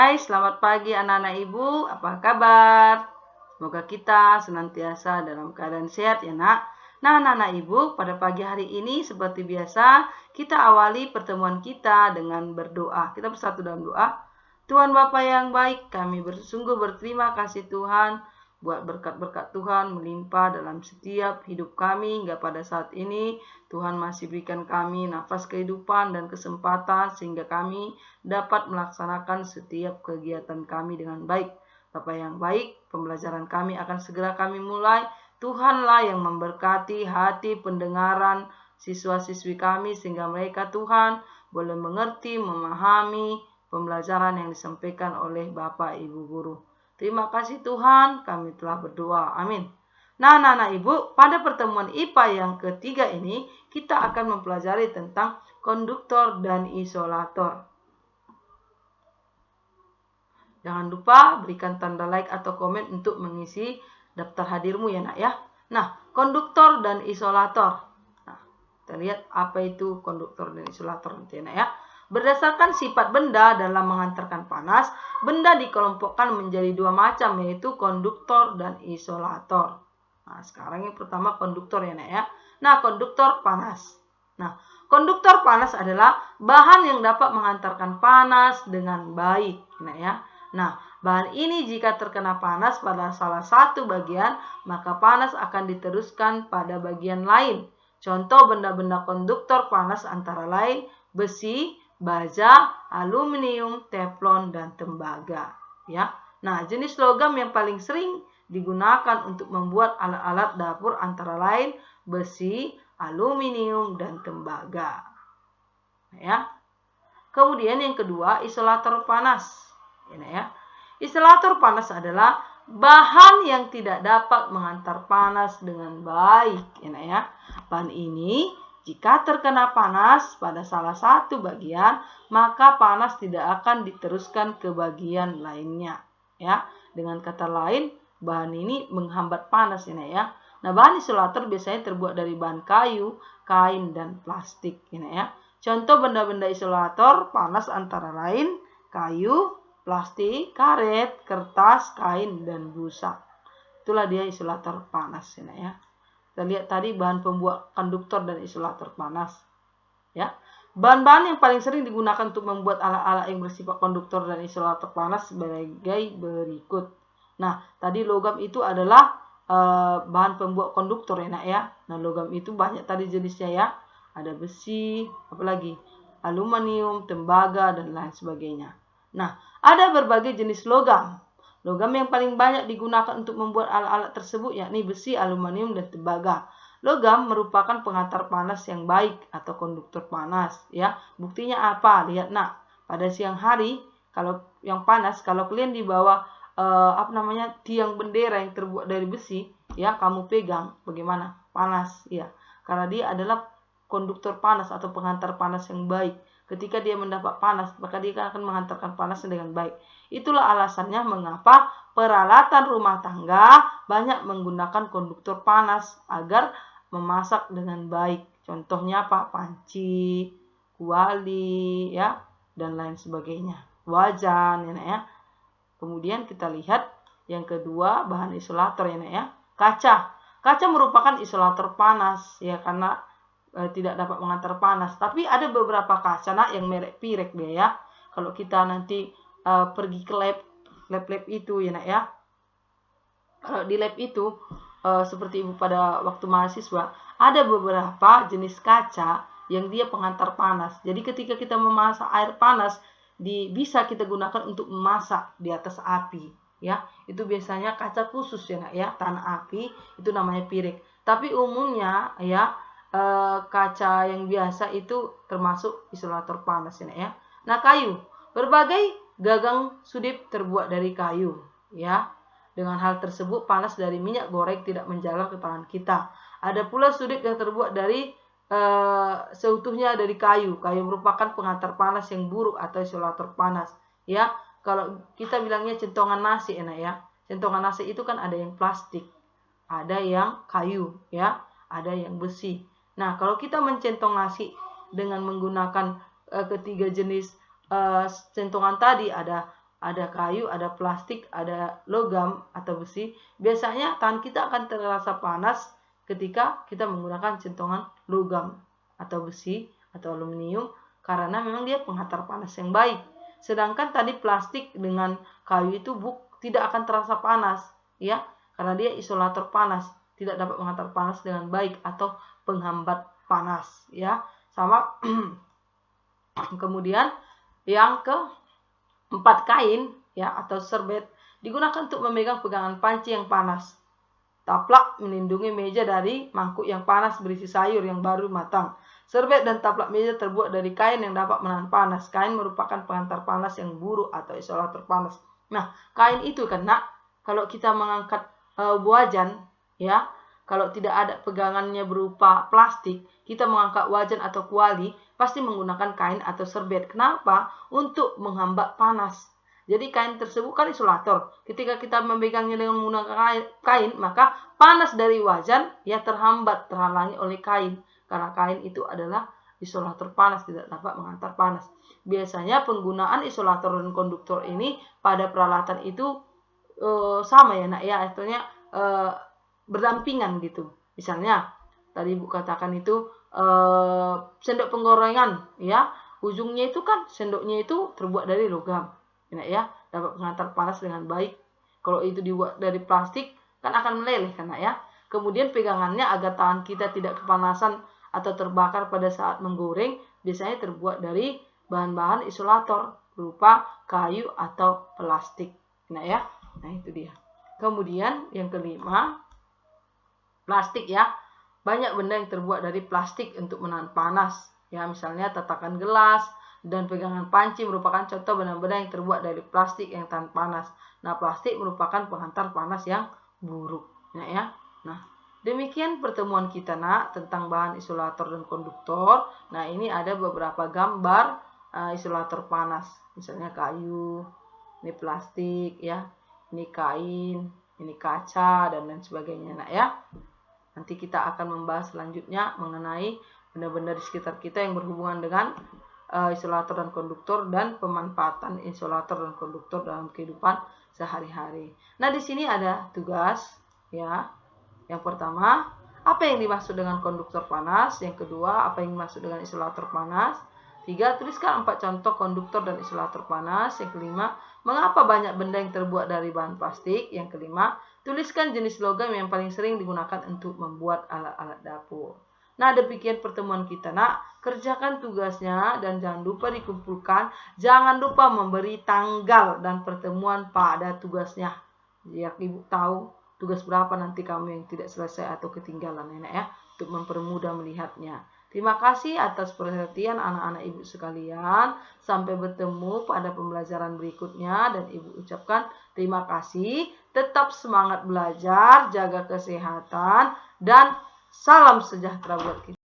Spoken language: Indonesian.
Hai, selamat pagi anak-anak ibu, apa kabar? Semoga kita senantiasa dalam keadaan sehat ya nak. Nah anak-anak ibu, pada pagi hari ini seperti biasa kita awali pertemuan kita dengan berdoa. Kita bersatu dalam doa. Tuhan Bapa yang baik, kami sungguh berterima kasih Tuhan buat berkat-berkat Tuhan melimpah dalam setiap hidup kami hingga pada saat ini. Tuhan masih berikan kami nafas kehidupan dan kesempatan sehingga kami dapat melaksanakan setiap kegiatan kami dengan baik. Bapa yang baik, pembelajaran kami akan segera kami mulai. Tuhanlah yang memberkati hati pendengaran siswa-siswi kami sehingga mereka Tuhan boleh mengerti, memahami pembelajaran yang disampaikan oleh Bapak Ibu Guru. Terima kasih Tuhan, kami telah berdoa. Amin. Nah, anak-anak ibu, pada pertemuan IPA yang ketiga ini, kita akan mempelajari tentang konduktor dan isolator. Jangan lupa berikan tanda like atau komen untuk mengisi daftar hadirmu ya nak ya. Nah, konduktor dan isolator. Nah, kita lihat apa itu konduktor dan isolator nanti ya nak ya. Berdasarkan sifat benda dalam mengantarkan panas, benda dikelompokkan menjadi dua macam, yaitu konduktor dan isolator. Nah, sekarang yang pertama konduktor ya nak ya. Nah, konduktor panas. Nah, konduktor panas adalah bahan yang dapat mengantarkan panas dengan baik, nah ya. Nah, bahan ini jika terkena panas pada salah satu bagian, maka panas akan diteruskan pada bagian lain. Contoh benda-benda konduktor panas antara lain besi, baja, aluminium, teflon, dan tembaga. Ya. Nah, jenis logam yang paling sering digunakan untuk membuat alat-alat dapur antara lain besi, aluminium, dan tembaga. Ya. Kemudian yang kedua, isolator panas. Ya. Isolator panas adalah bahan yang tidak dapat mengantar panas dengan baik. Ya. Bahan ini jika terkena panas pada salah satu bagian, maka panas tidak akan diteruskan ke bagian lainnya. Ya, dengan kata lain, bahan ini menghambat panas ya. Nah, bahan isolator biasanya terbuat dari bahan kayu, kain, dan plastik ya. Contoh benda-benda isolator panas antara lain kayu, plastik, karet, kertas, kain, dan busa. Itulah dia isolator panas ya. Kita lihat tadi bahan pembuat konduktor dan isolator panas. Ya. Bahan-bahan yang paling sering digunakan untuk membuat alat-alat yang bersifat konduktor dan isolator panas sebagai berikut. Nah, tadi logam itu adalah bahan pembuat konduktor ya nak ya. Nah, logam itu banyak tadi jenisnya ya. Ada besi, apalagi aluminium, tembaga, dan lain sebagainya. Nah, ada berbagai jenis logam. Logam yang paling banyak digunakan untuk membuat alat-alat tersebut yakni besi, aluminium, dan tembaga. Logam merupakan pengantar panas yang baik atau konduktor panas ya. Buktinya apa? Lihat nak, pada siang hari kalau yang panas, kalau kalian di bawah tiang bendera yang terbuat dari besi ya, kamu pegang bagaimana? Panas ya. Karena dia adalah konduktor panas atau pengantar panas yang baik. Ketika dia mendapat panas, maka dia akan mengantarkan panas dengan baik. Itulah alasannya mengapa peralatan rumah tangga banyak menggunakan konduktor panas agar memasak dengan baik. Contohnya apa? Panci, kuali, ya, dan lain sebagainya. Wajan, ya. Kemudian kita lihat yang kedua bahan isolator ya. Kaca. Kaca merupakan isolator panas ya karena tidak dapat mengantar panas. Tapi ada beberapa kaca yang merek Pirek dia ya. Kalau kita nanti pergi ke lab itu ya. Kalau di lab itu seperti ibu pada waktu mahasiswa ada beberapa jenis kaca yang dia pengantar panas. Jadi ketika kita memasak air panas bisa kita gunakan untuk memasak di atas api ya. Itu biasanya kaca khusus ya tanah api itu namanya Pirek. Tapi umumnya ya kaca yang biasa itu termasuk isolator panas ya. Nah, kayu. Berbagai gagang sudip terbuat dari kayu ya. Dengan hal tersebut panas dari minyak goreng tidak menjalar ke tangan kita. Ada pula sudip yang terbuat dari seutuhnya dari kayu. Kayu merupakan pengantar panas yang buruk atau isolator panas ya. Kalau kita bilangnya centongan nasi ya. Centongan nasi itu kan ada yang plastik, ada yang kayu ya, ada yang besi. Nah, kalau kita mencentong nasi dengan menggunakan ketiga jenis centongan tadi, ada ada kayu, ada plastik, ada logam atau besi, biasanya tangan kita akan terasa panas ketika kita menggunakan centongan logam atau besi atau aluminium karena memang dia penghantar panas yang baik. Sedangkan tadi plastik dengan kayu itu tidak akan terasa panas, ya, karena dia isolator panas, tidak dapat menghantar panas dengan baik atau penghambat panas, ya. Sama kemudian yang keempat, kain ya atau serbet digunakan untuk memegang pegangan panci yang panas. Taplak melindungi meja dari mangkuk yang panas berisi sayur yang baru matang. Serbet dan taplak meja terbuat dari kain yang dapat menahan panas. Kain merupakan penghantar panas yang buruk atau isolator panas. Nah, kain itu kan, Nak, kalau kita mengangkat wajan, ya, kalau tidak ada pegangannya berupa plastik, kita mengangkat wajan atau kuali, pasti menggunakan kain atau serbet. Kenapa? Untuk menghambat panas. Jadi kain tersebut kan isolator. Ketika kita memegangnya dengan menggunakan kain, maka panas dari wajan ya terhambat, terhalangi oleh kain. Karena kain itu adalah isolator panas, tidak dapat menghantar panas. Biasanya penggunaan isolator dan konduktor ini pada peralatan itu sama ya, Nak, ya, artinya berdampingan gitu. Misalnya tadi Ibu katakan itu sendok penggorengan, ya, ujungnya itu kan sendoknya itu terbuat dari logam, ya, dapat menghantar panas dengan baik. Kalau itu dibuat dari plastik kan akan meleleh, kan, ya. Kemudian pegangannya agar tangan kita tidak kepanasan atau terbakar pada saat menggoreng, biasanya terbuat dari bahan-bahan isolator berupa kayu atau plastik, ya. Nah, itu dia. Kemudian yang kelima, plastik, ya. Banyak benda yang terbuat dari plastik untuk menahan panas. Ya, misalnya tatakan gelas dan pegangan panci merupakan contoh benda-benda yang terbuat dari plastik yang tahan panas. Nah, plastik merupakan penghantar panas yang buruk. Ya. Nah, demikian pertemuan kita, Nak, tentang bahan isolator dan konduktor. Nah, ini ada beberapa gambar isolator panas. Misalnya kayu, ini plastik, ya. Ini kain, ini kaca, dan lain sebagainya, Nak, ya. Nanti kita akan membahas selanjutnya mengenai benda-benda di sekitar kita yang berhubungan dengan isolator dan konduktor dan pemanfaatan isolator dan konduktor dalam kehidupan sehari-hari. Nah, di sini ada tugas, ya. Yang pertama, apa yang dimaksud dengan konduktor panas? Yang kedua, apa yang dimaksud dengan isolator panas? 3, tuliskan 4 contoh konduktor dan isolator panas. Yang kelima, mengapa banyak benda yang terbuat dari bahan plastik? Yang kelima, tuliskan jenis logam yang paling sering digunakan untuk membuat alat-alat dapur. Nah, demikian pertemuan kita, Nak. Kerjakan tugasnya dan jangan lupa dikumpulkan. Jangan lupa memberi tanggal dan pertemuan pada tugasnya. Biar Ibu tahu tugas berapa nanti kamu yang tidak selesai atau ketinggalan, ya, untuk mempermudah melihatnya. Terima kasih atas perhatian anak-anak Ibu sekalian. Sampai bertemu pada pembelajaran berikutnya dan Ibu ucapkan terima kasih. Tetap semangat belajar, jaga kesehatan, dan salam sejahtera buat kita.